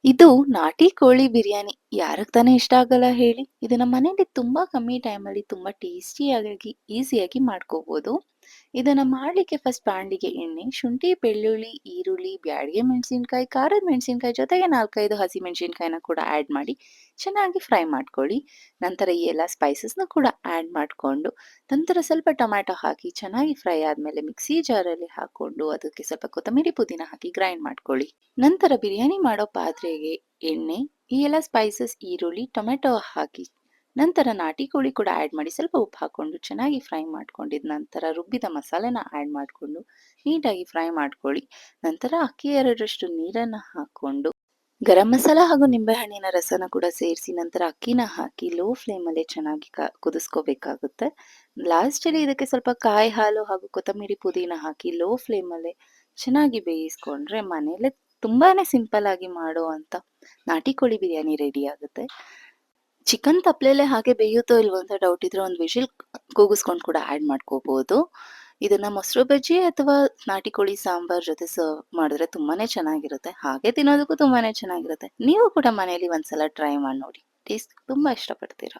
ಇದು ನಾಟಿ ಕೋಳಿ ಬಿರಿಯಾನಿ. ಯಾರಿಗ್ ತಾನೇ ಇಷ್ಟ ಆಗಲ್ಲ ಹೇಳಿ? ಇದು ನಮ್ಮ ಮನೇಲಿ ತುಂಬಾ ಕಮ್ಮಿ ಟೈಮಲ್ಲಿ ತುಂಬಾ ಟೇಸ್ಟಿಯಾಗಿ, ಈಸಿಯಾಗಿ ಮಾಡ್ಕೋಬೋದು. ಇದನ್ನ ಮಾಡ್ಲಿಕ್ಕೆ ಫಸ್ಟ್ ಬಾಂಡ್ಲಿಗೆ ಎಣ್ಣೆ, ಶುಂಠಿ, ಬೆಳ್ಳುಳ್ಳಿ, ಈರುಳ್ಳಿ, ಬ್ಯಾಡಗೆ ಮೆಣಸಿನಕಾಯಿ, ಖಾರದ ಮೆಣಸಿನಕಾಯಿ ಜೊತೆಗೆ 4, 5 ಹಸಿಮೆಣಸಿನಕಾಯಿನ ಕೂಡ ಆಡ್ ಮಾಡಿ ಚೆನ್ನಾಗಿ ಫ್ರೈ ಮಾಡ್ಕೊಳ್ಳಿ. ನಂತರ ಈ ಎಲ್ಲ ಸ್ಪೈಸಸ್‌ನ ಕೂಡ ಆಡ್ ಮಾಡ್ಕೊಂಡು, ನಂತರ ಸ್ವಲ್ಪ ಟೊಮ್ಯಾಟೊ ಹಾಕಿ ಚೆನ್ನಾಗಿ ಫ್ರೈ ಆದ್ಮೇಲೆ ಮಿಕ್ಸಿ ಜಾರಲ್ಲಿ ಹಾಕೊಂಡು ಅದಕ್ಕೆ ಸ್ವಲ್ಪ ಕೊತ್ತಂಬರಿ, ಪುದೀನ ಹಾಕಿ ಗ್ರೈಂಡ್ ಮಾಡ್ಕೊಳ್ಳಿ. ನಂತರ ಬಿರಿಯಾನಿ ಮಾಡೋ ಪಾತ್ರೆಗೆ ಎಣ್ಣೆ, ಈ ಎಲ್ಲ ಸ್ಪೈಸಸ್, ಈರುಳ್ಳಿ, ಟೊಮೆಟೊ ಹಾಕಿ ನಂತರ ನಾಟಿ ಕೋಳಿ ಕೂಡ ಆಡ್ ಮಾಡಿ ಸ್ವಲ್ಪ ಉಪ್ಪು ಹಾಕೊಂಡು ಚೆನ್ನಾಗಿ ಫ್ರೈ ಮಾಡ್ಕೊಂಡಿದ ನಂತರ ರುಬ್ಬಿದ ಮಸಾಲೆನ ಆಡ್ ಮಾಡಿಕೊಂಡು ನೀಟಾಗಿ ಫ್ರೈ ಮಾಡ್ಕೊಳ್ಳಿ. ನಂತರ ಅಕ್ಕಿ 2ರಷ್ಟು ನೀರನ್ನ ಹಾಕೊಂಡು ಗರಂ ಮಸಾಲ ಹಾಗೂ ನಿಂಬೆಹಣ್ಣಿನ ರಸನ ಕೂಡ ಸೇರಿಸಿ ನಂತರ ಅಕ್ಕಿನ ಹಾಕಿ ಲೋ ಫ್ಲೇಮಲ್ಲೇ ಚೆನ್ನಾಗಿ ಕುದಿಸ್ಕೋಬೇಕಾಗುತ್ತೆ. ಲಾಸ್ಟಲ್ಲಿ ಇದಕ್ಕೆ ಸ್ವಲ್ಪ ಕಾಯಿ ಹಾಲು ಹಾಗೂ ಕೊತ್ತಂಬರಿ ಪುದೀನ ಹಾಕಿ ಲೋ ಫ್ಲೇಮಲ್ಲೇ ಚೆನ್ನಾಗಿ ಬೇಯಿಸ್ಕೊಂಡ್ರೆ ಮನೇಲೆ ತುಂಬಾನೇ ಸಿಂಪಲ್ ಆಗಿ ಮಾಡುವಂತ ನಾಟಿ ಕೋಳಿ ಬಿರಿಯಾನಿ ರೆಡಿ ಆಗುತ್ತೆ. ಚಿಕನ್ ತಪ್ಲೆಲೆ ಹಾಗೆ ಬೇಯುತ್ತೋ ಇಲ್ವೋ ಅಂತ ಡೌಟ್ ಇದ್ರೆ ಒಂದು ವಿಶಿಲ್ ಕೂಗಿಸ್ಕೊಂಡು ಕೂಡ ಆಡ್ ಮಾಡ್ಕೋಬಹುದು. ಇದನ್ನ ಮೊಸರು ಬಜ್ಜಿ ಅಥವಾ ನಾಟಿ ಕೋಳಿ ಸಾಂಬಾರ್ ಜೊತೆ ಸರ್ವ್ ಮಾಡಿದ್ರೆ ತುಂಬಾನೇ ಚೆನ್ನಾಗಿರುತ್ತೆ. ಹಾಗೆ ತಿನ್ನೋದಕ್ಕೂ ತುಂಬಾನೇ ಚೆನ್ನಾಗಿರುತ್ತೆ. ನೀವು ಕೂಡ ಮನೇಲಿ ಒಂದ್ಸಲ ಟ್ರೈ ಮಾಡಿ ನೋಡಿ. ಟೇಸ್ಟ್ ತುಂಬಾ ಇಷ್ಟಪಡ್ತೀರಾ.